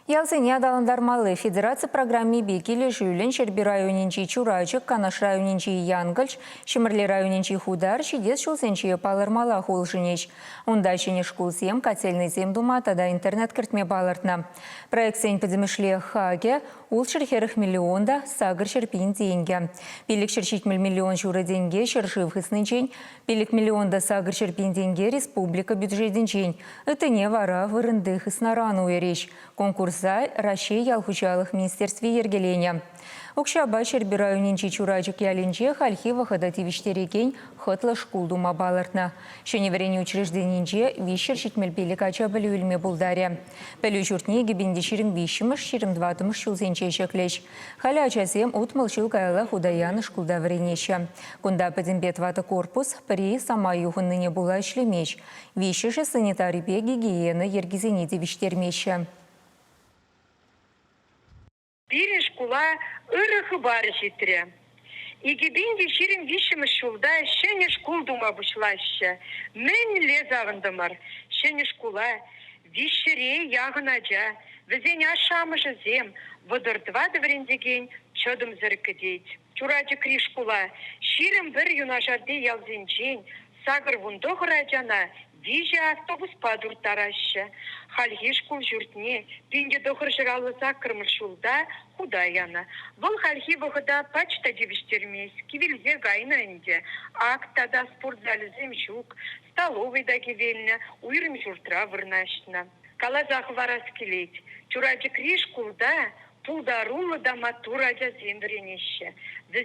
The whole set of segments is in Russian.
Ялсыне адаландармалы федерация программе бекили жюлен Шерби районинчи Чурачык, Канаш районинчи Янгальч, Шимырли районинчи Худар, Шидес шулсенчи палырмала холжинеч. Онда шене шкул сем, котельный сем дума, тада интернет кертме балартна. Проект сень подзамышле хаге, ул шерхерых миллионда, сагыр шерпин деньги. Пилик шерчить миллион шура деньги, шершив хыснычень, пилик миллионда сагыр шерпин деньги, республика бюджет деньжень. Это не вара вырынды хыснарану речь. Конкурс Россия ялхучалых министерстве ергеленя. Окшаба Шерби районинчи Чурачык ялинче хальхи вахадативиштерекень хытла шкулдума балартна. Шеневерени учрежденинче вишер шитмельпели кача білуілме булдаре. Пәлі жұртне гебенде шерім бишіміш, шерім дватымыш шулзенче шеклеш. Халя ачасем утмыл шыл кайла худаяны шкулда варенеше. Кунда пәдімбет ваты корпус при сама юғынныне була ішлемеш. Вишеше санитарипе гигиены ергизене девиштермеше. Бирин школа ырыхы бары житре. Игебинде ширим вишімі шулда шене школ дума бұшлашы. Мен лезағындымыр. Шене школа вишіре яғынаджа. Візен ашамыжы зем. Вадырдва дәврендеген чөдім зіркідейд. Чураджы кри школа. Ширим бір юнашарды ялзенчен. Сагыр вундоғы раджана. Вижа автобус падуртарашы. Хальги школ жұртне, пенде доғыр жыралыза кірмішулда худаяна. Бұл хальги бұғыда пачта дебіштермес, кивелзе гайна әнде. Актада спортзалізем жүк, столовайда кевеліне, уйрым жұртра вырнашына. Калазағы варас келет. Чураджы кри школда пулдарулы да матураджа земдіренеші.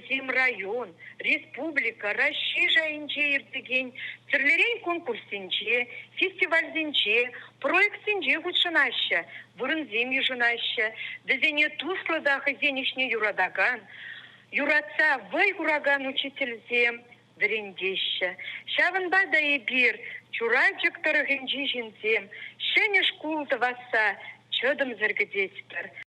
Зім район, республика, Россия жайынче ердеген, түрлерен конкурсенче, фестивальденче, проектсенче ғұтшынашы, бұрын земе жынашы, дізене туслыдағы зенешне юрадаган, юратса вай ураган учительзем дірендеші. Шавынба да ебір, чураджык тұрығынче жінзем, шене шкулды васа, чөдім зіргідеспір.